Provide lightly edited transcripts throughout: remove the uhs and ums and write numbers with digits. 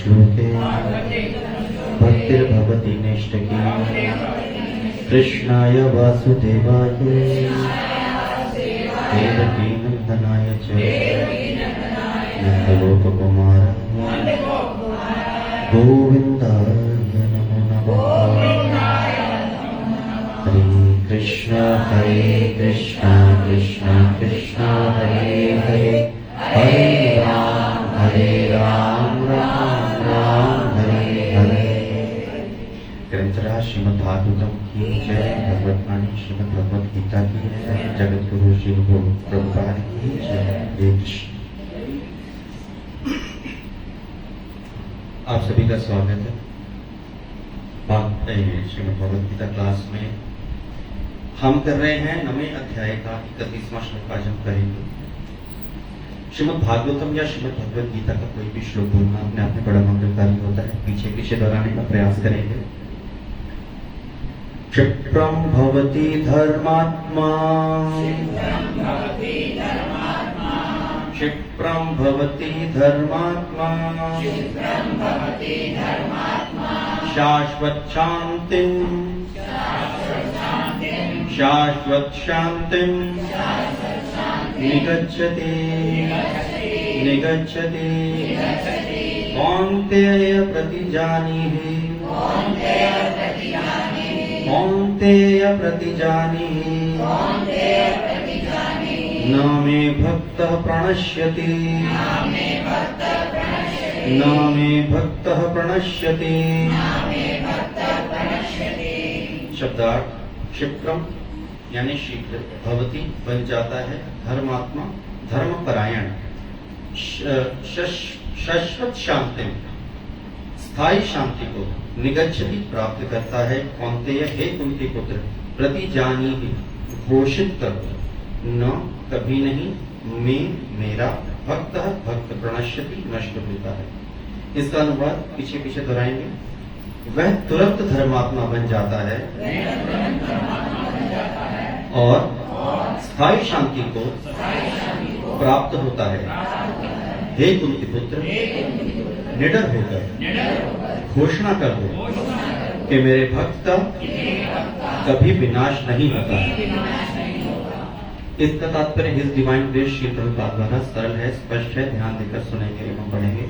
श्लोके भक्तिर्भवति निष्ठकी कृष्णाय वासुदेवाय देवकी नंदनाय च नंदगोपकुमाराय गोविंदाय नमो नमः। हरे कृष्णा कृष्ण कृष्ण हरे हरे, हरे राम राम राम हरे हरे। ग्रंथराज श्रीमद् भागवतम की जय, भगवत वाणी श्रीमद् भगवत गीता की जय, जगत गुरु श्री गुरु प्रभुपाद की जय। हरे कृष्ण। आप सभी का स्वागत है। श्रीमद् भगवत गीता क्लास में हम कर रहे हैं 9वें अध्याय का 31वां श्लोक आज हम करेंगे। श्रीमद् भागवतम या श्रीमद् भगवत गीता का कोई भी श्लोक बोलना अपने आप में बड़ा मंगलकारी होता है। पीछे पीछे दोहराने का प्रयास करेंगे। क्षिप्रम भवति धर्मात्मा, क्षिप्रम भवति धर्मात्मा, शाश्वत शांतिं निगच्छति निगच्छति कौन्तेय प्रतिजानीहि, कौन्तेय प्रतिजानीहि, न मे भक्तः प्रणश्यति, न मे भक्तः प्रणश्यति। शब्दार्थ क्षिप्रम यानी शीघ्र, भवती बन जाता है, धर्मात्मा धर्मपरायण, शाश्वत शांति स्थायी शांति को, निगच्छति प्राप्त करता है, कौन्तेय हे कुंती पुत्र, प्रतिजानीहि घोषित कर, न कभी नहीं, मैं मेरा, भक्त भक्त प्रणश्यति नष्ट होता है। इसका अनुवाद पीछे पीछे दोहराएंगे। वह तुरंत धर्मात्मा बन जाता है और स्थायी शांति को प्राप्त होता है। हे कुंती पुत्र, निडर होकर घोषणा कर दो कि मेरे भक्त कभी विनाश नहीं होता है। इसका तात्पर्य his divine grace Shri Prabhupada द्वारा सरल है, स्पष्ट है, ध्यान देकर सुनेंगे एवं पढ़ेंगे।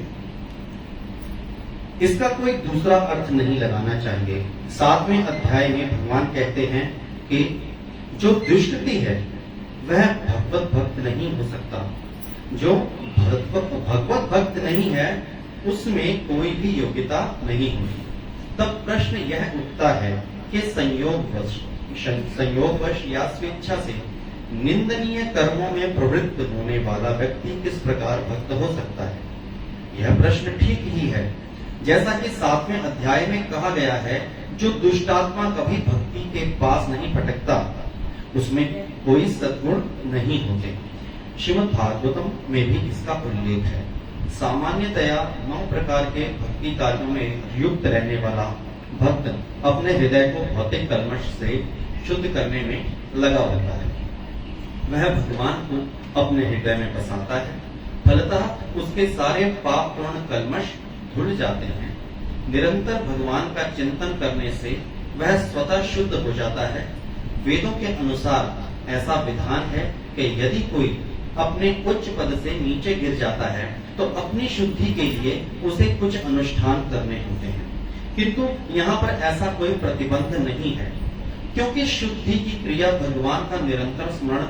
इसका कोई दूसरा अर्थ नहीं लगाना चाहिए। 7वें अध्याय में भगवान कहते हैं कि जो दुष्कृति है वह भगवत भक्त नहीं हो सकता। जो भगवत भक्त नहीं है उसमें कोई भी योग्यता नहीं होगी। तब प्रश्न यह उठता है कि संयोगवश या स्वेच्छा से निंदनीय कर्मों में प्रवृत्त होने वाला व्यक्ति किस प्रकार भक्त हो सकता है। यह प्रश्न ठीक ही है, जैसा कि 7वें अध्याय में कहा गया है, जो दुष्टात्मा कभी भक्ति के पास नहीं भटकता, उसमें कोई सद्गुण नहीं होते। श्रीमद् भागवतम में भी इसका उल्लेख है। सामान्यतया 9 प्रकार के भक्ति कार्यों में युक्त रहने वाला भक्त अपने हृदय को भौतिक कल्मश से शुद्ध करने में लगा होता है। वह भगवान को अपने हृदय में बसाता है, फलतः उसके सारे पाप पूर्ण कल्मश धुल जाते हैं। निरंतर भगवान का चिंतन करने से वह स्वतः शुद्ध हो जाता है। वेदों के अनुसार ऐसा विधान है कि यदि कोई अपने उच्च पद से नीचे गिर जाता है तो अपनी शुद्धि के लिए उसे कुछ अनुष्ठान करने होते हैं, किंतु यहाँ पर ऐसा कोई प्रतिबंध नहीं है, क्योंकि शुद्धि की क्रिया भगवान का निरंतर स्मरण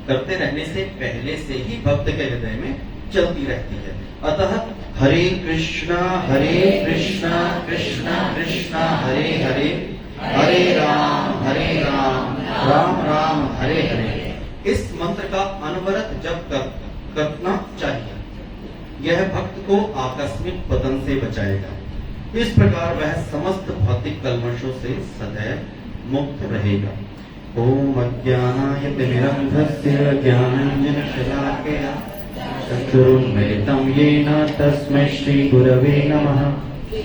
करते रहने से पहले से ही भक्त के हृदय में चलती रहती है। अतः हरे कृष्णा कृष्णा कृष्ण हरे हरे, हरे राम राम राम हरे हरे। इस मंत्र का अनवरत जप करना चाहिए। यह भक्त को आकस्मिक पतन से बचाएगा। इस प्रकार वह समस्त भौतिक कल्मशों से सदैव मुक्त रहेगा। ओम अज्ञानाय तिमिरन्धस्य ज्ञानाञ्जनशलाकया चक्षुरुन्मिलितं येन तस्मै श्रीगुरवे नमः।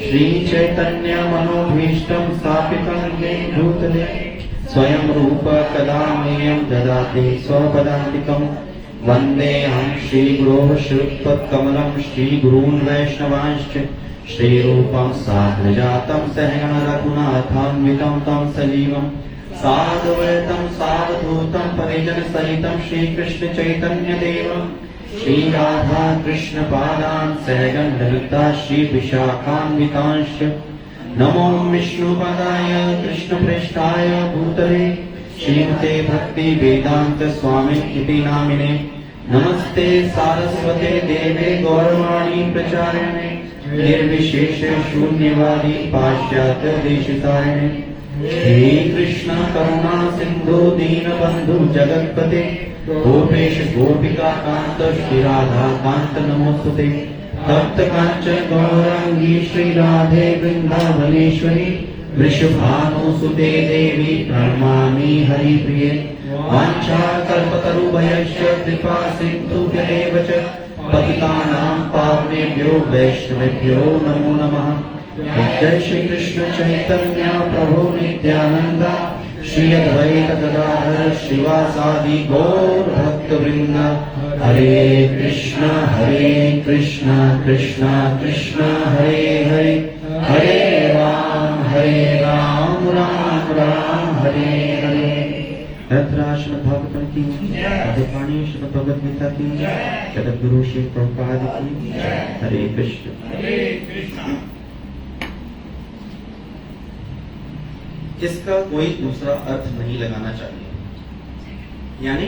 श्रीचैतन्यमनोभीष्टं स्थापितं येन भूतले स्वयं रूप कदा मह्यं ददाति स्वपदान्तिकं। वन्देऽहं श्रीगुरोः श्रीयुक्तकमलं श्रीगुरून् वैष्णवांश्च श्रीरूपं साग्रजातं सहगण रघुनाथान्वितं तं सजीवं साद्वैतं सावधूतं परिजन सहितं श्री कृष्ण चैतन्य देव श्री राधा कृष्ण पादान् सहगण ललिता श्री विशाखान्वितांश्च नमो विष्णुपदाय कृष्ण पृष्ठाय भूतले श्रीमते भक्ति वेदांत स्वामी इति नामिने नमस्ते सारस्वते देवे गौरवाणी प्रचारिणे निर्विशेष शून्यवादी पाश्चात्य देशितारिणे हे कृष्ण करुणा सिंधु दीनबंधु जगत्पते गोपेश गोपिका कांत श्री राधा कांत नमोस्तुते तप्त कांचन गौरांगी श्री राधे वृंदावनेश्वरी वृषभानुसुते देवी प्रणमामि हरिप्रिये वाञ्छाकल्पतरुभयश्च कृपा सिन्धुभ्येव च पतितानां पावनेभ्यो वैष्णवेभ्यो नमो नमः। जय श्री कृष्ण चैतन्य प्रभु नित्यानंद श्री अद्वैत गदाधर श्रीवासादि गौर भक्तवृंद हरे कृष्ण कृष्ण कृष्ण हरे हरे हरे राम राम राम हरे हरे। श्रीमद् भागवतम की आदिवाणी श्रीमद् भगवद गीता की जगद्गुरु श्री प्रभुपाद की हरे कृष्ण। इसका कोई दूसरा अर्थ नहीं लगाना चाहिए। यानी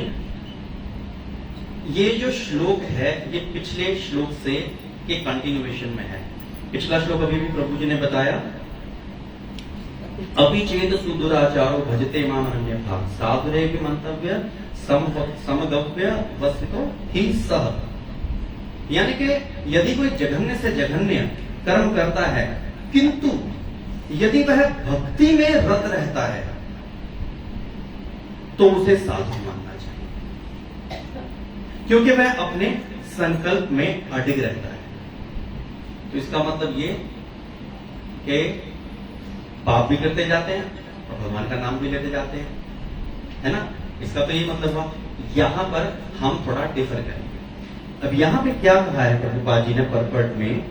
ये जो श्लोक है ये पिछले श्लोक से के कंटिन्यूएशन में है। पिछला श्लोक अभी भी प्रभु जी ने बताया, अपि चेत सुदुराचारो भजते माम अन्यथा साधुरे भी मंतव्य समगव्य वस्तुतो ही सह। यानी कि यदि कोई जघन्य से जघन्य कर्म करता है किंतु यदि वह भक्ति में रत रहता है तो उसे साधु मानना चाहिए, क्योंकि वह अपने संकल्प में अडिग रहता है। तो इसका मतलब ये कि पाप भी करते जाते हैं और भगवान का नाम भी लेते जाते हैं, है ना। इसका तो ये मतलब हुआ। यहां पर हम थोड़ा डिफर करेंगे। अब यहां पे क्या कहा है प्रभुपाद जी ने परपट में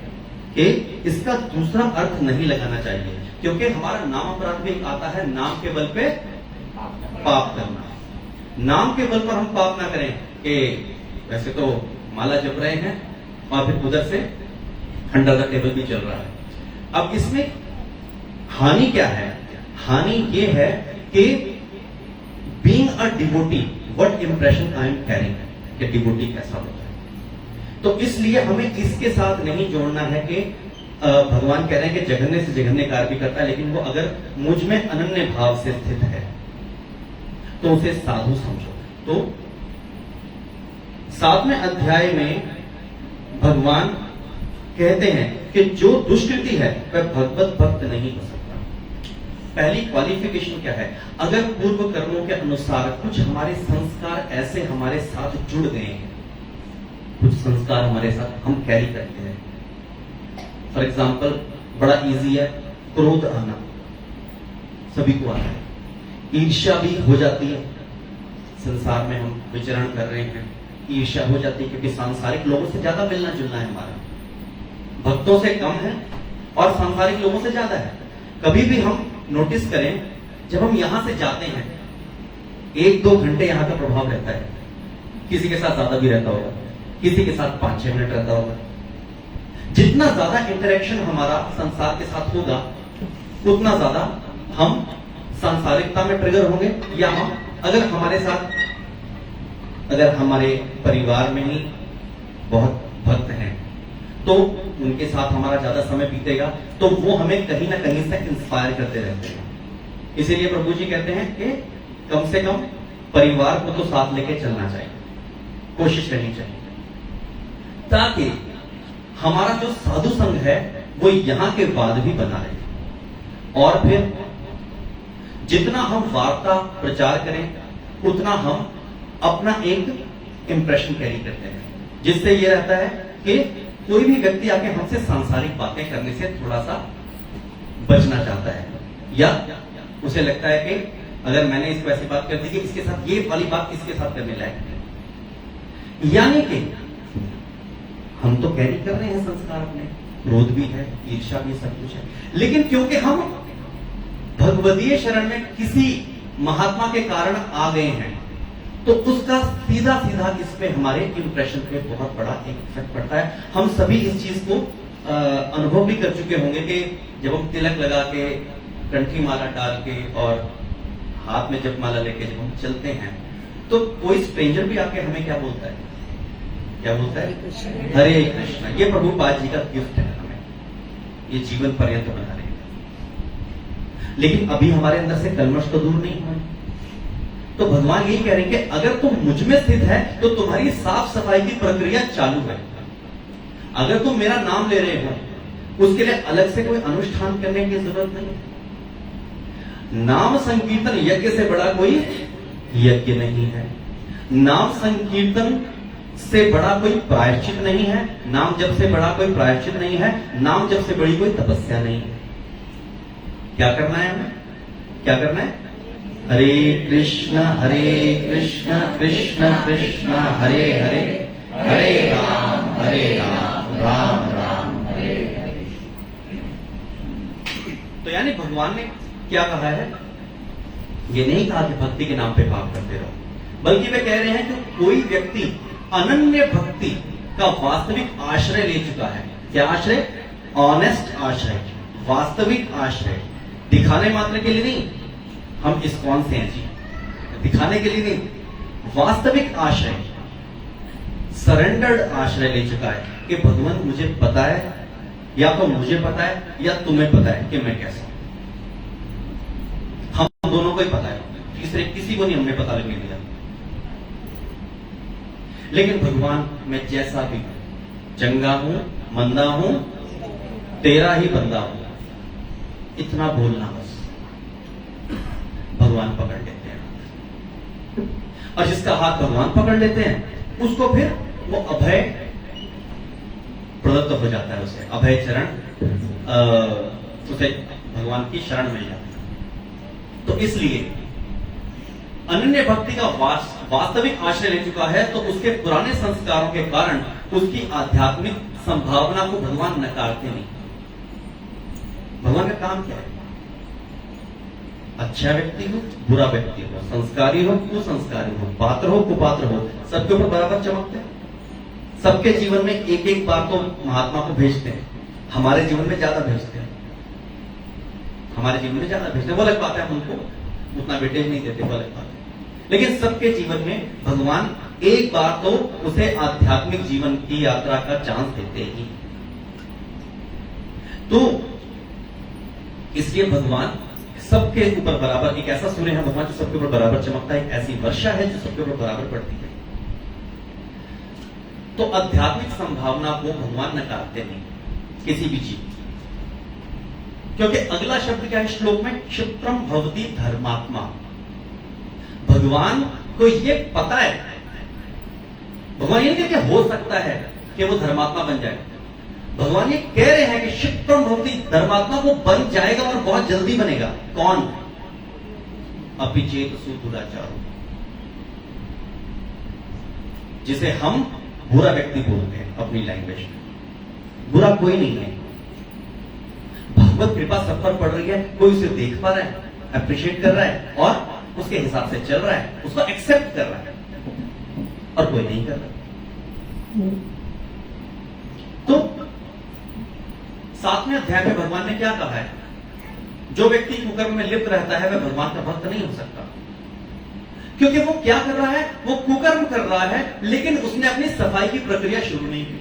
कि इसका दूसरा अर्थ नहीं लगाना चाहिए, क्योंकि हमारा नाम अपराध में आता है नाम के बल पे पाप करना। नाम के बल पर हम पाप ना करें कि वैसे तो माला जप रहे हैं और फिर उधर से अंडर द टेबल भी चल रहा है। अब इसमें हानि क्या है? हानि ये है कि being a devotee what impression I am carrying, कि डिवोटी कैसा होता है। तो इसलिए हमें इसके साथ नहीं जोड़ना है कि भगवान कह रहे हैं कि जघन्य से जघन्य कार्य भी करता है, लेकिन वो अगर मुझ में अनन्य भाव से स्थित है तो उसे साधु समझो। तो 7वें अध्याय में भगवान कहते हैं कि जो दुष्कृति है वह भगवत भक्त नहीं हो सकता। पहली क्वालिफिकेशन क्या है? अगर पूर्व कर्मों के अनुसार कुछ हमारे संस्कार ऐसे हमारे साथ जुड़ गए हैं, कुछ संस्कार हमारे साथ हम कैरी करते हैं। फॉर एग्जाम्पल बड़ा इजी है, क्रोध आना सभी को आता है। ईर्ष्या भी हो जाती है, संसार में हम विचरण कर रहे हैं, ईर्ष्या हो जाती है क्योंकि सांसारिक लोगों से ज्यादा मिलना जुलना है हमारा, भक्तों से कम है और सांसारिक लोगों से ज्यादा है। कभी भी हम नोटिस करें, जब हम यहां से जाते हैं 1-2 घंटे यहां का प्रभाव रहता है, किसी के साथ ज्यादा भी रहता होगा, किसी के साथ 5-6 मिनट रहता होगा। जितना ज्यादा इंटरेक्शन हमारा संसार के साथ होगा उतना ज्यादा हम सांसारिकता में ट्रिगर होंगे। या हम अगर हमारे परिवार में ही बहुत भक्त हैं तो उनके साथ हमारा ज्यादा समय बीतेगा, तो वो हमें कहीं ना कहीं से इंस्पायर करते रहते हैं। इसीलिए प्रभु जी कहते हैं कि कम से कम परिवार को तो साथ लेके चलना चाहिए, कोशिश करनी चाहिए, ताकि हमारा जो साधु संग है वो यहां के बाद भी बना रहे। और फिर जितना हम वार्ता प्रचार करें उतना हम अपना एक इंप्रेशन कैरी करते हैं, जिससे ये रहता है कि कोई भी व्यक्ति आके हमसे सांसारिक बातें करने से थोड़ा सा बचना चाहता है, या उसे लगता है कि अगर मैंने इसको ऐसी बात कर दी कि इसके साथ ये वाली बात इसके साथ करने लायक है। यानी कि हम तो कैरी कर रहे हैं संस्कार अपने, क्रोध भी है, ईर्ष्या भी, सब कुछ है, लेकिन क्योंकि हम भगवदीय शरण में किसी महात्मा के कारण आ गए हैं, तो उसका सीधा सीधा इस पे हमारे इंप्रेशन पे बहुत बड़ा एक इफेक्ट पड़ता है। हम सभी इस चीज को अनुभव भी कर चुके होंगे कि जब हम तिलक लगा के, कंठी माला डाल के और हाथ में जप माला लेके जब हम चलते हैं, तो कोई स्ट्रेंजर भी आके हमें क्या बोलता है? क्या बोलता है? हरे कृष्णा। ये प्रभुपाद जी का गिफ्ट है हमें, ये जीवन पर्यंत बना रहेगा। लेकिन अभी हमारे अंदर से कलमश तो दूर नहीं हुआ। तो भगवान यही कह रहे हैं कि अगर तुम मुझ में स्थित है तो तुम्हारी साफ सफाई की प्रक्रिया चालू है। अगर तुम मेरा नाम ले रहे हो, उसके लिए अलग से कोई अनुष्ठान करने की जरूरत नहीं है। नाम संकीर्तन यज्ञ से बड़ा कोई यज्ञ नहीं है। नाम संकीर्तन से बड़ा कोई प्रायश्चित नहीं है। नाम जप से बड़ा कोई प्रायश्चित नहीं है। नाम जप से बड़ी कोई तपस्या नहीं है। क्या करना है हमें? क्या करना है? हरे कृष्ण कृष्ण कृष्ण हरे हरे, हरे राम राम राम हरे हरे। तो यानी भगवान ने क्या कहा है? ये नहीं कहा कि भक्ति के नाम पे पाप करते रहो, बल्कि वे कह रहे हैं कि कोई व्यक्ति अनन्य भक्ति का वास्तविक आश्रय ले चुका है। क्या आश्रय? ऑनेस्ट आश्रय, वास्तविक आश्रय। दिखाने मात्र के लिए नहीं, हम इस्कॉन से हैं जी, दिखाने के लिए नहीं, वास्तविक आश्रय, सरेंडर्ड आश्रय ले चुका है कि भगवान मुझे पता है, या तो मुझे पता है या तुम्हें पता है कि मैं कैसा हूं। हम दोनों को ही पता है, तीसरे किसी को नहीं हमने पता लगने दिया। लेकिन भगवान मैं जैसा भी हूं, चंगा हूं, मंदा हूं, तेरा ही बंदा हूं, इतना बोलना बस, भगवान पकड़ लेते हैं। और जिसका हाथ भगवान पकड़ लेते हैं, उसको फिर वो अभय प्रदत्त हो जाता है, उसे अभय चरण, उसे भगवान की शरण मिल जाती है। तो इसलिए अनन्य भक्ति का वास्तविक आश्रय ले चुका है, तो उसके पुराने संस्कारों के कारण उसकी आध्यात्मिक संभावना को भगवान नकारते नहीं। भगवान का काम क्या है? अच्छा व्यक्ति हो, बुरा व्यक्ति हो, संस्कारी हो, कुसंस्कारी हो, पात्र हो, कुपात्र हो, सबके ऊपर बराबर चमकते हैं। सबके जीवन में एक एक बार तो महात्मा को भेजते हैं, हमारे जीवन में ज्यादा भेजते हैं, हमारे जीवन में ज्यादा भेजते हैं। वो अलग बात है, हम उनको उतना वेटेज नहीं देते, वो अलग बात है। लेकिन सबके जीवन में भगवान एक बार तो उसे आध्यात्मिक जीवन की यात्रा का चांस देते ही। तो इसलिए भगवान सबके ऊपर बराबर, एक ऐसा सूर्य है भगवान जो सबके ऊपर बराबर चमकता है, एक ऐसी वर्षा है जो सबके ऊपर बराबर पड़ती है। तो आध्यात्मिक संभावना को भगवान नकारते नहीं किसी भी जीव, क्योंकि अगला शब्द क्या है श्लोक में? क्षिप्रम भवति धर्मात्मा। भगवान को ये पता है, भगवान ये नहीं कहते हो सकता है कि वो धर्मात्मा बन जाए। भगवान ये कह रहे हैं कि क्षिप्रम भवति धर्मात्मा, को बन जाएगा और बहुत जल्दी बनेगा। कौन? अपिचेत सुदुराचारो, जिसे हम बुरा व्यक्ति बोलते हैं अपनी लैंग्वेज में। बुरा कोई नहीं है, भगवत कृपा सब पर पड़ रही है, कोई उसे देख पा रहा है, अप्रिशिएट कर रहा है और उसके हिसाब से चल रहा है, उसको एक्सेप्ट कर रहा है, और कोई नहीं कर रहा। तो 7वें अध्याय में भगवान ने क्या कहा है? जो व्यक्ति कुकर्म में लिप्त रहता है वह भगवान का भक्त नहीं हो सकता, क्योंकि वो क्या कर रहा है? वो कुकर्म कर रहा है, लेकिन उसने अपनी सफाई की प्रक्रिया शुरू नहीं की,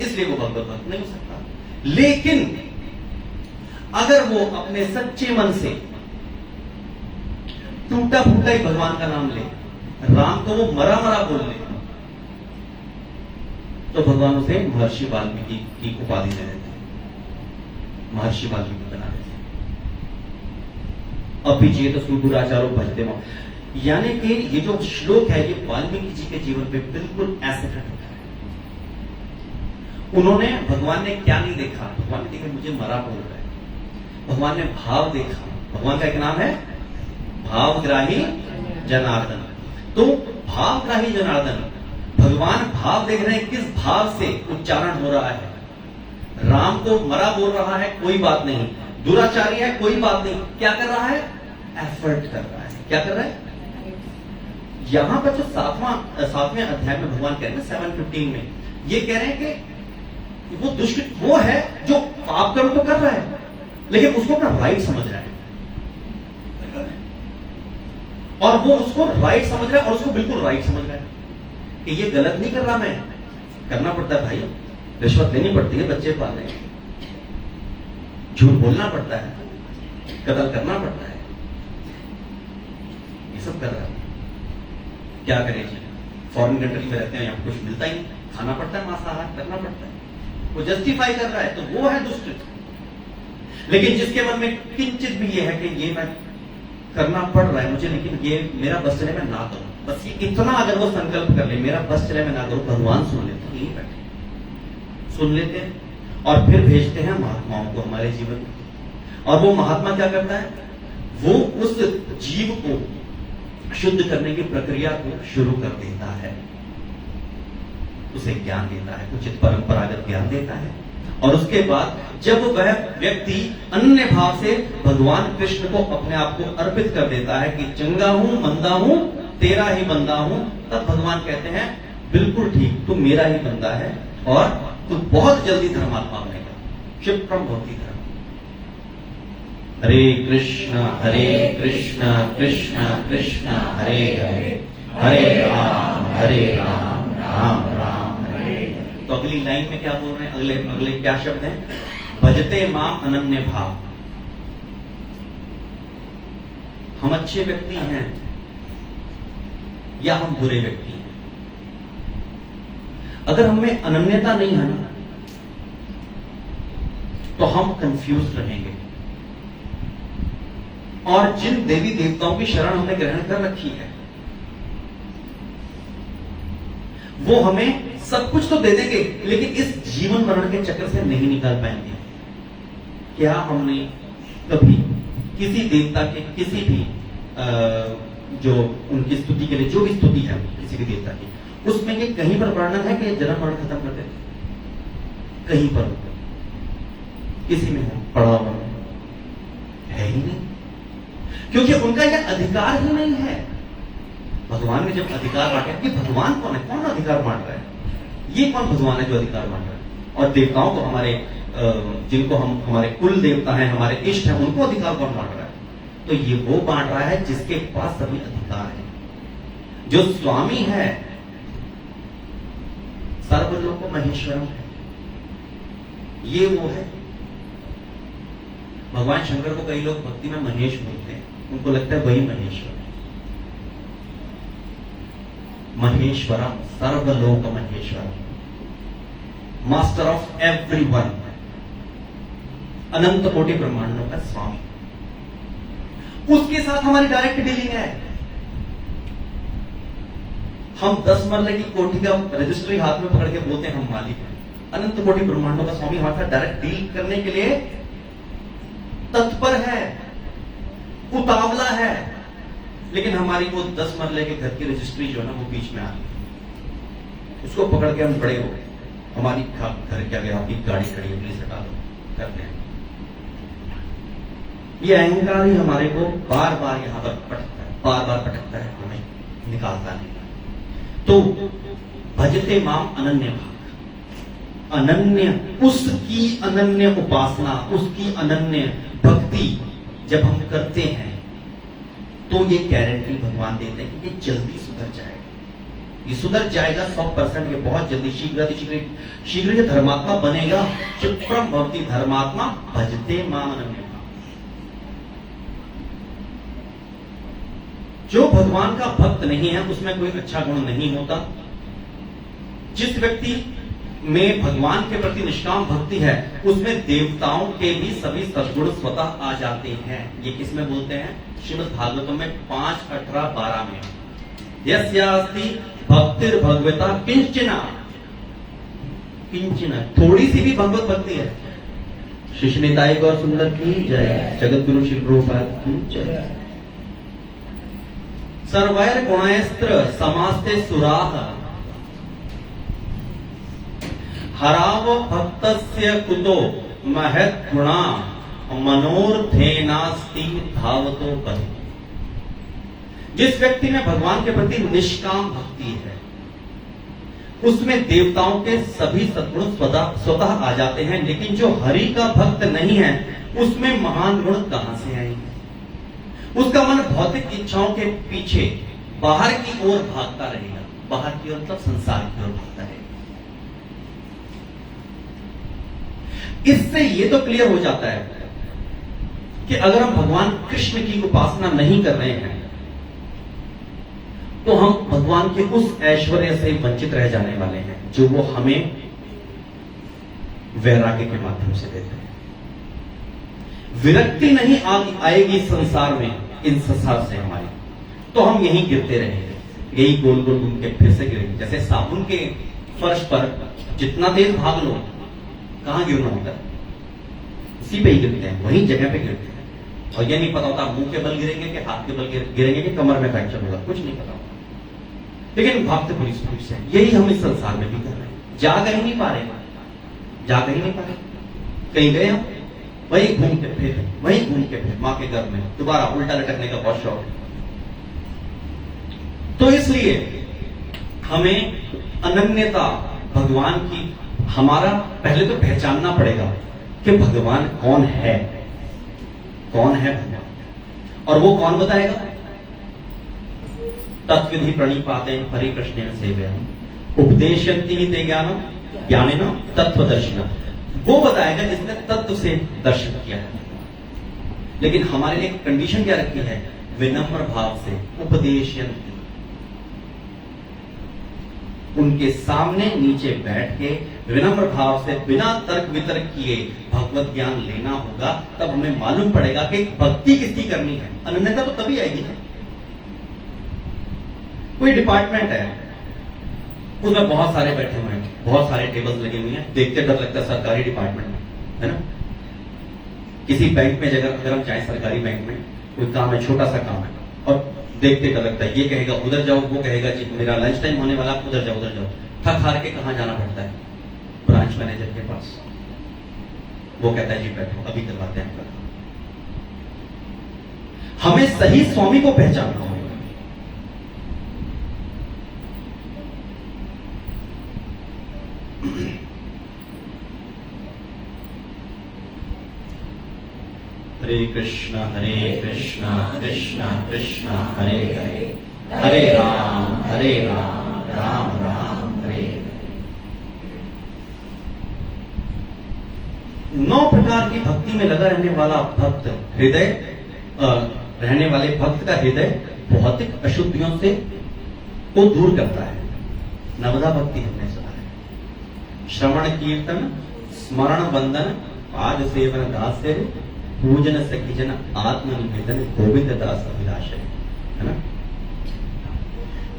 इसलिए वो भगवत भक्त नहीं हो सकता। लेकिन अगर वो अपने सच्चे मन से टूटा फूटा ही भगवान का नाम ले, राम को वो मरा मरा बोल ले, तो भगवान उसे महर्षि वाल्मीकि की उपाधि दे देते हैं, महर्षि वाल्मीकि बना देते हैं। अपिचेत सुदुराचारो भजते मां, यानी कि ये जो श्लोक है ये वाल्मीकि जी के जीवन पे बिल्कुल ऐसे फिट होता है। उन्होंने, भगवान ने क्या नहीं देखा? भगवान ने देखा मुझे मरा बोल रहा है, भगवान ने भाव देखा। भगवान का एक नाम है भावग्राही जनार्दन। तो भावग्राही जनार्दन, भगवान भाव देख रहे हैं, किस भाव से उच्चारण हो रहा है। राम को मरा बोल रहा है, कोई बात नहीं, दुराचारी है, कोई बात नहीं, क्या कर रहा है? एफर्ट कर रहा है। क्या कर रहा है? यहां पर जो सातवें अध्याय में भगवान कह रहे हैं 7:15 में, ये कह रहे हैं कि वो दुष्ट वो है जो पाप कर्म तो कर रहा है, लेकिन उसको अपना राइट समझ रहा है, और वो उसको राइट समझ रहा है, और उसको बिल्कुल राइट समझ रहा है कि ये गलत नहीं कर रहा, मैं करना पड़ता है भाई, रिश्वत लेनी पड़ती है, बच्चे पालने, झूठ बोलना पड़ता है, कत्ल करना पड़ता है, ये सब कर रहा है। क्या करें जी, फॉरेन कंट्री में रहते हैं, यहां कुछ मिलता ही नहीं, खाना पड़ता है, मांसाहार करना पड़ता है, वो जस्टिफाई कर रहा है, तो वो है दुष्ट। लेकिन जिसके मन में किंचित भी ये है कि ये मैं करना पड़ रहा है मुझे, लेकिन ये मेरा बस चले मैं ना करूं, बस ये इतना अगर वो संकल्प कर ले, मेरा बस चले मैं ना करूं, भगवान सुन लेते हैं, यही बैठे सुन लेते हैं और फिर भेजते हैं महात्माओं को हमारे जीवन में। और वो महात्मा क्या करता है, वो उस जीव को शुद्ध करने की प्रक्रिया को शुरू कर देता है, उसे ज्ञान देता है, उचित परंपरागत ज्ञान देता है, और उसके बाद जब वह व्यक्ति अनन्य भाव से भगवान कृष्ण को अपने आप को अर्पित कर देता है कि चंगा हूं मंदा हूं तेरा ही बंदा हूं, तब भगवान कहते हैं बिल्कुल ठीक, तू मेरा ही बंदा है और तू बहुत जल्दी धर्मात्मा बनेगा, क्षिप्रम भवति धर्म। हरे कृष्ण कृष्ण कृष्ण हरे हरे, हरे राम राम राम हरे। तो अगली लाइन में क्या बोल रहे हैं, अगले क्या शब्द हैं, भजते मां अनन्य भाव। हम अच्छे व्यक्ति हैं या हम बुरे व्यक्ति हैं, अगर हमें अनन्यता नहीं है ना, तो हम कंफ्यूज रहेंगे, और जिन देवी देवताओं की शरण हमने ग्रहण कर रखी है वो हमें सब कुछ तो दे देंगे, लेकिन इस जीवन मरण के चक्कर से नहीं निकाल पाएंगे। क्या हमने कभी किसी देवता के किसी भी जो उनकी स्तुति के लिए जो भी स्तुति है किसी भी देवता की, उसमें ये कहीं पर वर्णन है कि जन्म मरण खत्म कर देते? कहीं पर किसी में है पढ़ा हुआ है ही नहीं, क्योंकि उनका यह अधिकार ही नहीं है। भगवान ने जब अधिकार बांटे, कि भगवान कौन है, कौन अधिकार बांट रहा है, ये कौन भगवान है जो अधिकार बांट रहा है, और देवताओं को हमारे जिनको हम हमारे कुल देवता हैं, हमारे इष्ट हैं, उनको अधिकार कौन बांट रहा है? तो ये वो बांट रहा है जिसके पास सभी अधिकार है, जो स्वामी है, सर्वलोक महेश्वरम है, ये वो है। भगवान शंकर को कई लोग भक्ति में महेश बोलते हैं, उनको लगता है वही महेश्वर है। महेश्वरम, सर्वलोक महेश्वरम, मास्टर ऑफ एवरीवन, अनंत कोटि ब्रह्मांडों का स्वामी, उसके साथ हमारी डायरेक्ट डीलिंग है। हम 10 मरले की कोठी का रजिस्ट्री हाथ में पकड़ के बोलते हैं हम मालिक हैं, अनंत कोटि ब्रह्मांडों का स्वामी हमारे साथ डायरेक्ट डील करने के लिए तत्पर है, उतावला है, लेकिन हमारी वो 10 मरले के घर की रजिस्ट्री जो है ना वो बीच में आ गई, उसको पकड़ के हम खड़े हो गए, हमारी घर के आगे आपकी गाड़ी खड़ी है, प्लीज हटा दो, करते हैं। ये अहंकार ही हमारे को बार बार यहां पर पटकता है, बार बार पटकता है, हमें निकालता नहीं। तो भजते माम अनन्य भाग, अनन्य, उसकी अनन्य उपासना, उसकी अनन्य भक्ति जब हम करते हैं तो ये गारंटी भगवान देते हैं कि ये जल्दी सुधर जाएगा, ये सुधर जाएगा 100%, ये बहुत जल्दी, शीघ्र ये धर्मात्मा बनेगा। क्षिप्रम भवति धर्मात्मा भजते माम अनन्य। जो भगवान का भक्त नहीं है उसमें कोई अच्छा गुण नहीं होता। जिस व्यक्ति में भगवान के प्रति निष्काम भक्ति है उसमें देवताओं के भी सभी सद्गुण स्वतः आ जाते हैं। ये किसमें बोलते हैं? श्रीमद् भागवतम में 5, 18, 12 में, यस्यास्ति भक्तिर् भगवता किंचना, किंचना, थोड़ी सी भी भगवत भक्ति है। श्री निताई गौर सुंदर की जय, जगत गुरु श्री प्रभुपाद की जय। सर्वैर गुणैस्त्र समास्ते सुराः, हराव भक्तस्य कुतो महत् गुणा, मनोर्थेनास्ति धावतो परि। जिस व्यक्ति में भगवान के प्रति निष्काम भक्ति है, उसमें देवताओं के सभी सद्गुण स्वतः आ जाते हैं। लेकिन जो हरि का भक्त नहीं है, उसमें महान गुण कहां से आएंगे? उसका मन भौतिक इच्छाओं के पीछे बाहर की ओर भागता रहेगा। बाहर की ओर मतलब संसार की ओर भागता रहेगा। इससे यह तो क्लियर हो जाता है कि अगर हम भगवान कृष्ण की उपासना नहीं कर रहे हैं, तो हम भगवान के उस ऐश्वर्य से वंचित रह जाने वाले हैं जो वो हमें वैराग्य के माध्यम से देते हैं। विरक्ति नहीं आएगी संसार में, इन संसार से हमारी, तो हम यहीं गिरते रहेंगे, यही गोल गोल घूम के फिर से गिरेंगे। जैसे साबुन के फर्श पर जितना तेज भाग लो, कहां गिरना होता है? उसी पे ही गिरते हैं, वही जगह पे गिरते हैं। और ये नहीं पता होता मुंह के बल गिरेंगे कि हाथ के बल गिरेंगे कि कमर में फ्रैक्चर होगा, कुछ नहीं पता होता। लेकिन भागते पुलिस स्पीड से, यही हम इस संसार में भी कर रहे हैं। जा कहीं नहीं पा रहे, जा कहीं नहीं पा रहे। कहीं गए हम, वही घूम के फिर, वही घूम के फिर मां के घर में दोबारा उल्टा लटकने का बहुत शौक है। तो इसलिए हमें अनन्यता भगवान की, हमारा पहले तो पहचानना पड़ेगा कि भगवान कौन है, कौन है भगवान, और वो कौन बताएगा? तत्विधि प्रणिपाते परिप्रश्नेन सेव्यम् उपदेशयन्ति ते ज्ञानम ज्ञानेन तत्वदर्शिनम्। वो बताएगा जिसने तत्व से दर्शन किया है। लेकिन हमारे लिए कंडीशन क्या रखी है? विनम्र भाव से उपदेशयन्ति, उनके सामने नीचे बैठ के विनम्र भाव से बिना तर्क वितर्क किए भगवत ज्ञान लेना होगा। तब हमें मालूम पड़ेगा कि भक्ति किसकी करनी है। अनन्यता तो तभी आएगी ना। कोई डिपार्टमेंट है, उसमें बहुत सारे बैठे हुए हैं, बहुत सारे टेबल्स लगे हुए हैं, देखते डर लगता है सरकारी डिपार्टमेंट में, है ना। किसी बैंक में अगर हम जाए, सरकारी बैंक में कोई काम है, छोटा सा काम है, और देखते डर लगता है, ये कहेगा उधर जाओ, वो कहेगा जी मेरा लंच टाइम होने वाला, उधर जाओ उधर जाओ। थक हार के कहां जाना पड़ता है? ब्रांच मैनेजर के पास। वो कहता है जी बैठो, अभी करवाते हैं आपका। हमें सही स्वामी को पहचानना होगा। हरे कृष्णा कृष्ण कृष्ण हरे हरे, हरे राम राम राम हरे। 9 प्रकार की भक्ति में लगा रहने वाला भक्त हृदय रहने वाले भक्त का हृदय भौतिक अशुद्धियों से को दूर करता है। नवधा भक्ति हमने सुना है। श्रवण कीर्तन स्मरण वंदन पाद सेवन दास्य पूजन सखीजन आत्मनिवेदन गोविंद दास अभिलाषय, है ना।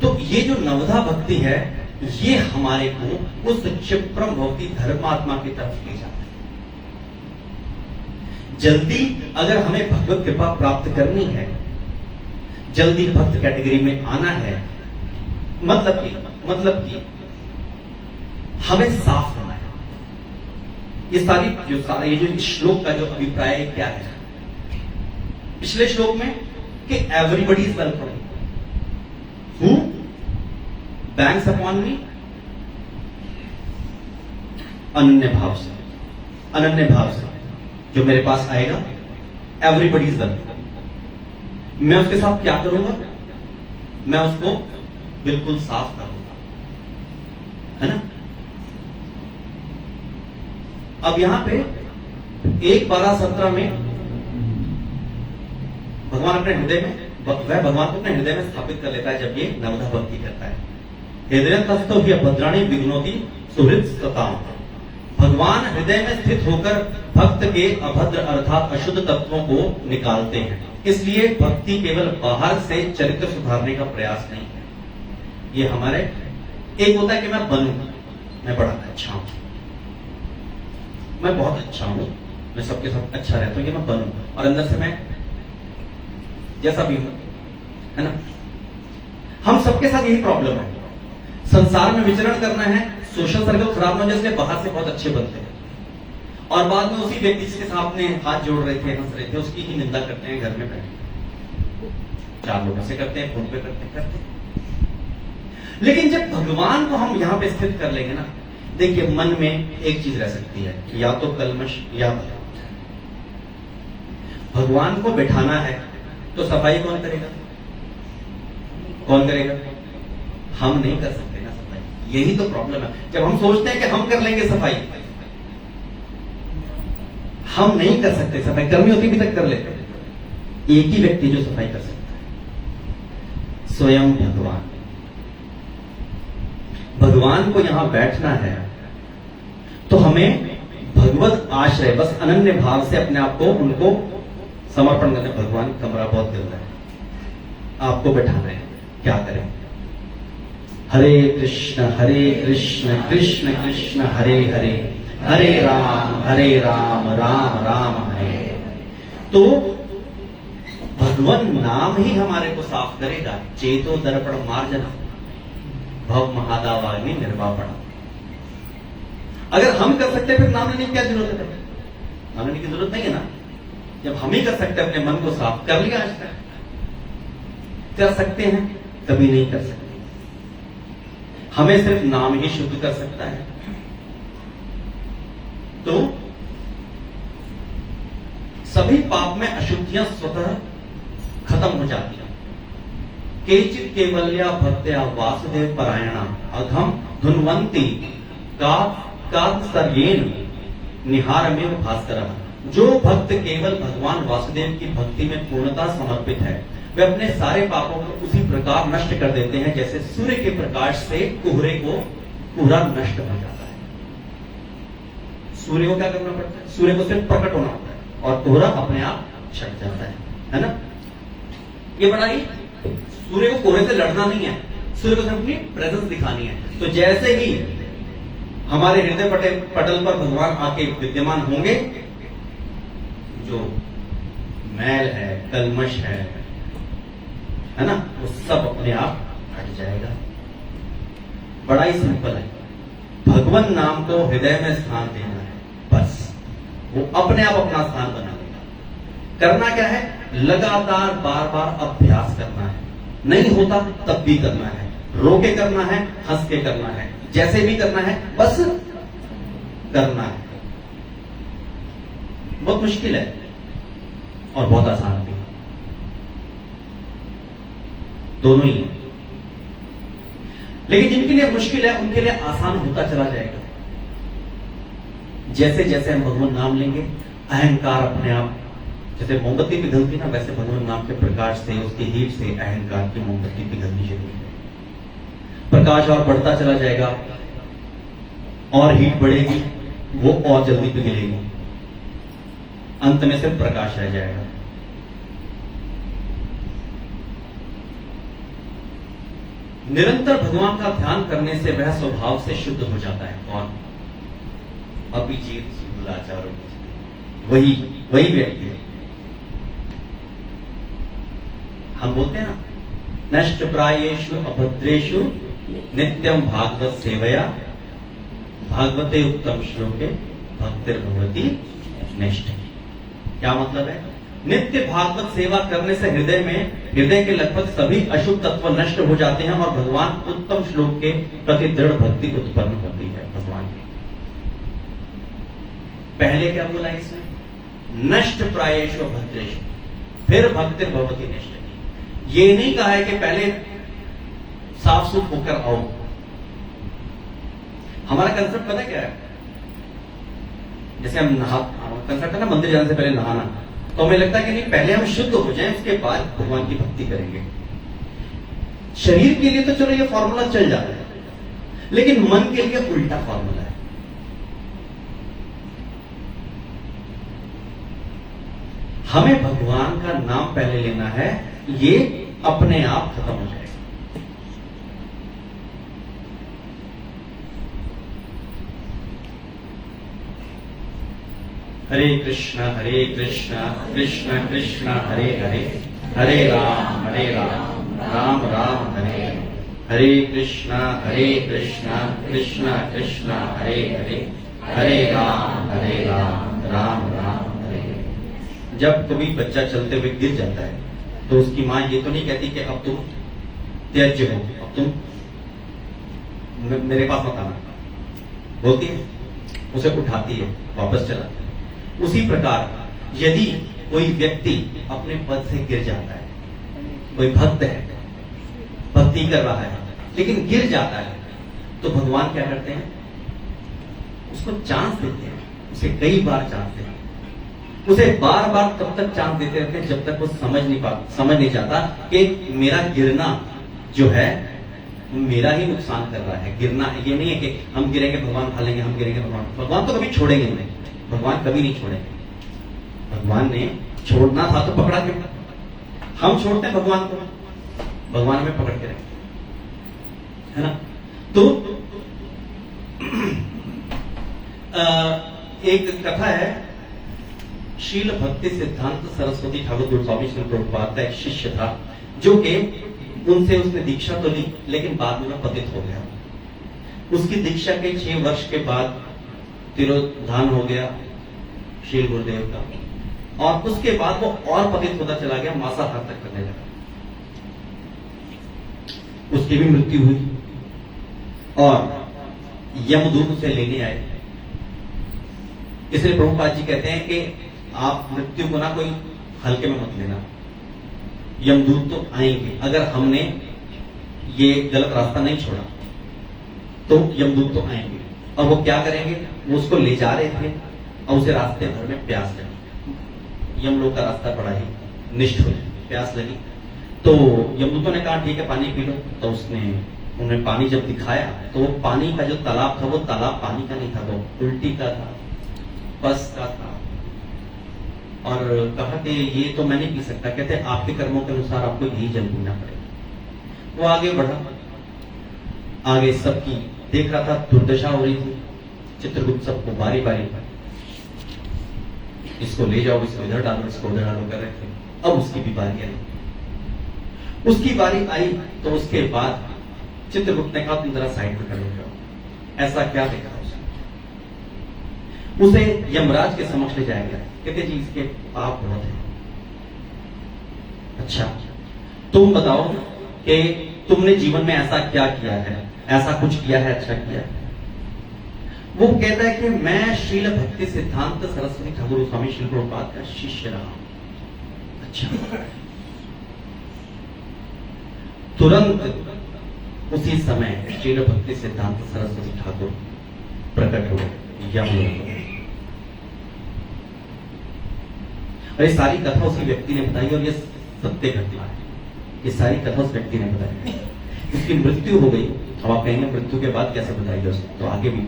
तो ये जो नवधा भक्ति है, ये हमारे को उस क्षिप्रम भक्ति धर्मात्मा की तरफ ले जाता है। जल्दी अगर हमें भगवत कृपा प्राप्त करनी है, जल्दी भक्त कैटेगरी में आना है, मतलब कि हमें साफ होना है। ये ये जो श्लोक का जो अभिप्राय है क्या है? पिछले श्लोक में कि everybody is welcome, who banks upon मी, अनन्य भाव से जो मेरे पास आएगा, एवरीबडी इज वेलकम। मैं उसके साथ क्या करूंगा? मैं उसको बिल्कुल साफ करूंगा, है ना। अब यहां पे 1:12:17 में भगवान अपने हृदय में, वह भगवान को अपने हृदय में स्थापित कर लेता है जब ये नवधा भक्ति करता है। हृदय तस्थो ही भद्राणी विघ्नोति सुहृद सताम। भगवान हृदय में स्थित होकर भक्त के अभद्र अर्थात अशुद्ध तत्वों को निकालते हैं। इसलिए भक्ति केवल बाहर से चरित्र सुधारने का प्रयास नहीं है। ये हमारे एक होता है कि मैं बनूं, मैं बड़ा अच्छा हूं, मैं बहुत अच्छा हूं, मैं सबके साथ अच्छा रहता हूं, ये मैं बनूं, और अंदर से मैं जैसा भी हूं, है ना। हम सबके साथ यही प्रॉब्लम है। संसार में विचरण करना है, सोशल सर्कल खराब ना हो, इसलिए बाहर से बहुत अच्छे बनते हैं और बाद में उसी व्यक्ति जिसके साथ में हाथ जोड़ रहे थे, हंस रहे थे, उसकी ही निंदा करते हैं घर में बैठ। 4 लोगों से करते हैं, फोन पे करते हैं। लेकिन जब भगवान को हम यहां पे स्थित कर लेंगे ना, देखिए मन में एक चीज रह सकती है, या तो कलमश या भय। भगवान को बैठाना है तो सफाई कौन करेगा? कौन करेगा? हम नहीं कर सकते ना सफाई। यही तो प्रॉब्लम है। जब हम सोचते हैं कि हम कर लेंगे सफाई, हम नहीं कर सकते सफाई। करनी होती भी तक कर लेते हैं। एक ही व्यक्ति जो सफाई कर सकता है, स्वयं भगवान। भगवान को यहां बैठना है तो हमें भगवत आश्रय, बस अनन्य भाव से अपने आप को उनको समर्पण करना। भगवान कमरा बहुत गंदा है, आपको बैठाना है, क्या करें? हरे कृष्ण कृष्ण कृष्ण हरे हरे, हरे राम राम राम हरे। तो भगवान नाम ही हमारे को साफ करेगा। चेतो दर्पण मार्जना भव महादावाग्नि निर्वापण। अगर हम कर सकते हैं फिर नाम लेने की क्या जरूरत है? नाम लेने की जरूरत नहीं है ना। जब हम ही कर सकते हैं, अपने मन को साफ कर लिया। आज तक कर सकते हैं, कभी नहीं कर सकते। हमें सिर्फ नाम ही शुद्ध कर सकता है। तो सभी पाप में अशुद्धियां स्वतः खत्म हो जाती हैं। केचित केवल्या भक्त्या वासुदेव परायणा अघम धुनवंती कात्सर्येन निहारमेव भास्करः। जो भक्त केवल भगवान वासुदेव की भक्ति में पूर्णता समर्पित है, वे अपने सारे पापों को उसी प्रकार नष्ट कर देते हैं जैसे सूर्य के प्रकाश से कोहरे को पूरा नष्ट हो जाता है। सूर्य को क्या करना पड़ता है? सूर्य को सिर्फ प्रकट होना होता है और कोहरा अपने आप छट जाता है ना। ये बड़ा ही, सूर्य को कोहरे से लड़ना नहीं है, सूर्य को सिर्फ अपनी प्रेजेंस दिखानी है। तो जैसे ही हमारे हृदय पटल पर भगवान आके विद्यमान होंगे, जो मैल है, कलमश है ना, वो सब अपने आप हट जाएगा। बड़ा ही सिंपल है। भगवान नाम को हृदय में स्थान देना है, बस वो अपने आप अपना स्थान बना लेगा। करना क्या है? लगातार बार बार अभ्यास करना है। नहीं होता तब भी करना है, रो के करना है, हंस के करना है, जैसे भी करना है, बस करना है। बहुत मुश्किल है और बहुत आसान भी, दोनों ही है। लेकिन जिनके लिए मुश्किल है उनके लिए आसान होता चला जाएगा। जैसे जैसे हम भगवान नाम लेंगे, अहंकार अपने आप, जैसे मोमबत्ती पिघलती ना, वैसे भगवान नाम के प्रकाश से, उसकी हीट से अहंकार की मोमबत्ती पिघलनी शुरू हो जाएगी। प्रकाश और बढ़ता चला जाएगा और हीट बढ़ेगी, वो और जल्दी पिघलेगी, अंत में सिर्फ प्रकाश रह जाएगा। निरंतर भगवान का ध्यान करने से वह स्वभाव से शुद्ध हो जाता है। कौन? अभिजीत शुक्लाचार्य, वही व्यक्ति है। हम बोलते हैं ना, नष्ट प्रायेषु अभद्रेषु नित्यम भागवत सेवया भागवते उत्तम श्लोके भक्तिर्भवति निष्ठ। क्या मतलब है? नित्य भागवत सेवा करने से हृदय के लगभग सभी अशुभ तत्व नष्ट हो जाते हैं और भगवान उत्तम श्लोक के प्रति दृढ़ भक्ति उत्पन्न होती है। भगवान की पहले क्या बोला इसमें? नष्ट प्रायेषु भद्रेषु, फिर भक्तिर्भवति निष्ठ। ये नहीं कहा है कि पहले साफ सुथ होकर आओ। हमारा कंसेप्ट पता क्या है? जैसे हम कंसेप्ट है ना, मंदिर जाने से पहले नहाना, तो हमें लगता है कि नहीं, पहले हम शुद्ध हो जाएं, उसके बाद भगवान की भक्ति करेंगे। शरीर के लिए तो चलो ये फॉर्मूला चल जाता है, लेकिन मन के लिए उल्टा फॉर्मूला है। हमें भगवान का नाम पहले लेना है, ये अपने आप खत्म हो जाएगा। हरे कृष्ण कृष्ण कृष्ण हरे हरे, हरे राम राम राम हरे हरे। हरे कृष्ण कृष्ण कृष्ण हरे हरे, हरे राम राम राम हरे हरे। जब कभी बच्चा चलते हुए गिर जाता है तो उसकी माँ ये तो नहीं कहती कि अब तुम त्याज्य हो, अब तुम मेरे पास मत आना, बोलती है, उसे उठाती है, वापस चलाती है। उसी प्रकार यदि कोई व्यक्ति अपने पद से गिर जाता है, कोई भक्त है, भक्ति कर रहा है लेकिन गिर जाता है, तो भगवान क्या करते हैं, उसको चांस देते हैं, उसे कई बार चांस देते हैं, उसे बार बार तब तक चांस देते रहते हैं जब तक वो समझ नहीं जाता कि मेरा गिरना जो है मेरा ही नुकसान कर रहा है। गिरना ये नहीं है कि हम गिरेंगे भगवान खा लेंगे, हम गिरेंगे भगवान तो कभी छोड़ेंगे नहीं, भगवान कभी नहीं छोड़ेंगे। भगवान ने छोड़ना था तो पकड़ा क्यों? हम छोड़ते हैं भगवान को, भगवान हमें पकड़ के रखें, है ना। तो एक कथा है, शील भक्ति सिद्धांत सरस्वती ठाकुर गोस्वामी श्री प्रभुपाद का एक शिष्य था, जो कि उनसे उसने दीक्षा तो ली लेकिन बाद में पतित हो गया। उसकी दीक्षा के 6 वर्ष के बाद तिरोधान हो गया शील गुरुदेव का, और उसके बाद वो और पतित होता चला गया, मांसाहार तक करने लगा। उसकी भी मृत्यु हुई और यमदूत उसे लेने आए। इसलिए प्रभुपाद जी कहते हैं कि आप मृत्यु को ना कोई हल्के में मत लेना, यमदूत तो आएंगे। अगर हमने ये गलत रास्ता नहीं छोड़ा तो यमदूत तो आएंगे, और वो क्या करेंगे, वो उसको ले जा रहे थे और उसे रास्ते भर में प्यास लगी। यम लोग का रास्ता बड़ा ही निष्ठ हो, प्यास लगी तो यमदूतों ने कहा ठीक है पानी पी लो। तो उन्हें पानी जब दिखाया तो वो पानी का जो तालाब था वो तालाब पानी का नहीं था, वो उल्टी का था, बस का था। और कहा कि ये तो मैं नहीं पी सकता। कहते आपके कर्मों के अनुसार आपको यही जल पीना पड़ेगा। वो आगे बढ़ा, आगे सबकी देख रहा था, दुर्दशा हो रही थी। चित्रगुप्त सबको बारी बारी इसको ले जाओ, इसको इधर डालो, इसको उधर डालो कर रहे थे। अब उसकी भी बारी आई। उसकी बारी आई तो उसके बाद चित्रगुप्त ने कहा तुम जरा साइड में खड़े हो जाओ। ऐसा क्या देखा उसे यमराज के समक्ष ले जाया गया। कहते जी इसके पाप बहुत है। अच्छा तुम बताओ कि तुमने जीवन में ऐसा क्या किया है, ऐसा कुछ किया है, अच्छा किया है। वो कहता है कि मैं शील भक्ति सिद्धांत सरस्वती ठाकुर गोस्वामी श्री प्रभुपाद का शिष्य रहा हूं। अच्छा। तुरंत उसी समय शील भक्ति सिद्धांत सरस्वती ठाकुर प्रकट हुए यमलोक में। और ये सारी कथा उसी व्यक्ति ने बताई, और ये सत्य घटना है। ये सारी कथा उस व्यक्ति ने बताई। उसकी मृत्यु हो गई। अब आप कहेंगे मृत्यु के बाद कैसे बताइए उसने, तो आगे भी।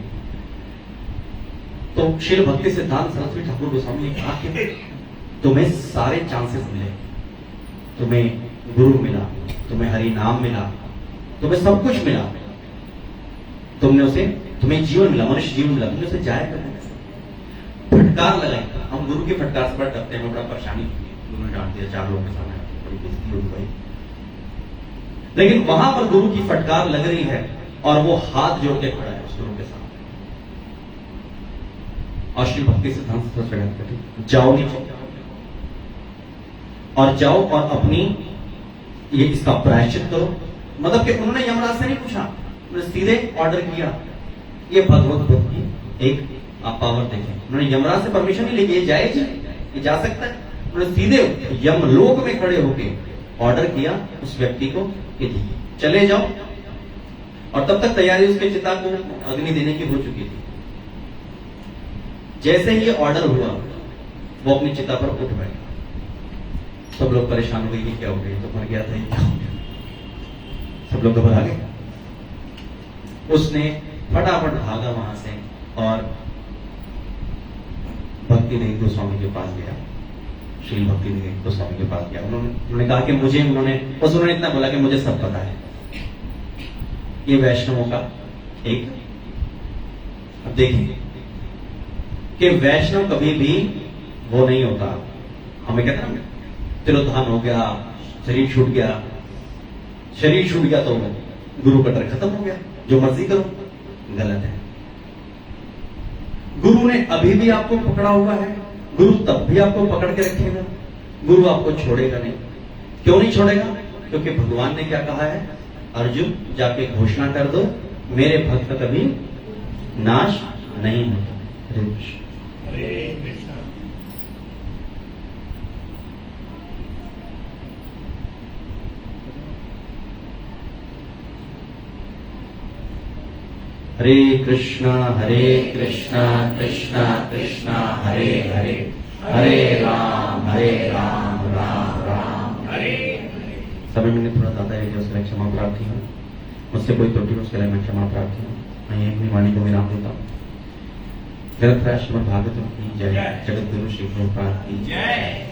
तो शील भक्ति सिद्धांत सरस्वती ठाकुर गोस्वामी ने कहा कि तुम्हें सारे चांसेस मिले, तुम्हें गुरु मिला, तुम्हें हरि नाम मिला, तुम्हें सब कुछ मिला, तुम्हें जीवन मिला, मनुष्य जीवन मिला, तुमने उसे जाया करने फटकार लगाई। हम गुरु के फटकार से बड़ा डरते हैं, बड़ा परेशानी गुरु ने डांट दिया 4 लोगों के सामने, बड़ी बेइज्जती हो गई। लेकिन वहां पर गुरु की फटकार लग रही है और वो हाथ जोड़ के खड़ा है उस गुरु के सामने। और श्री भक्ति सिद्धांत सरस्वती जाओ नीचे और जाओ और अपनी ये इसका प्रायश्चित करो। मतलब कि उन्होंने यमराज से नहीं पूछा, उन्होंने सीधे ऑर्डर किया। ये भगवत बुद्ध की एक आप पावर देखें, उन्होंने यमराज से परमिशन नहीं ली, ये जायज है, ये जा सकता है। उन्होंने सीधे यमलोक में खड़े होकर ऑर्डर किया उस व्यक्ति को कि चले जाओ। और तब तक तैयारी उसके चिता को अग्नि देने की हो चुकी थी। जैसे ही ये ऑर्डर हुआ वो अपनी चिता पर उठ बैठा। सब लोग परेशान हो गए, क्या हो गया, तो मर गया था, ये क्या हो गया। सब लोग घबरा गए। उसने फटाफट भागा वहां से और भक्ति देव गोस्वामी के पास गया। श्री भक्ति देव गोस्वामी के पास गया। उन्होंने कहा कि उन्होंने इतना बोला कि मुझे सब पता है। ये वैष्णवों का एक, अब देखिए कि वैष्णव कभी भी वो नहीं होता। हमें कहते हैं तिरोधान हो गया, शरीर छूट गया, शरीर छूट गया तो गुरु का डर खत्म हो गया, जो मर्जी करो। गलत है। गुरु ने अभी भी आपको पकड़ा हुआ है, गुरु तब भी आपको पकड़ के रखेगा, गुरु आपको छोड़ेगा नहीं। क्यों नहीं छोड़ेगा? क्योंकि भगवान ने क्या कहा है, अर्जुन जाके घोषणा कर दो, मेरे भक्त कभी नाश नहीं होता। हरे कृष्ण। हरे कृष्ण। हरे कृष्णा कृष्णा कृष्णा हरे हरे, हरे राम राम राम हरे समय मैंने थोड़ा ज्यादा है, उसके लिए क्षमा प्रार्थी हूँ। मुझसे कोई त्रुटि उसके लिए मैं क्षमा प्रार्थी हूँ। मैं अपनी वाणी को विराम देता हूँ। जगत राज श्रीमद् भागवत की जय, जगत गुरु श्री प्रभुपाद की जय।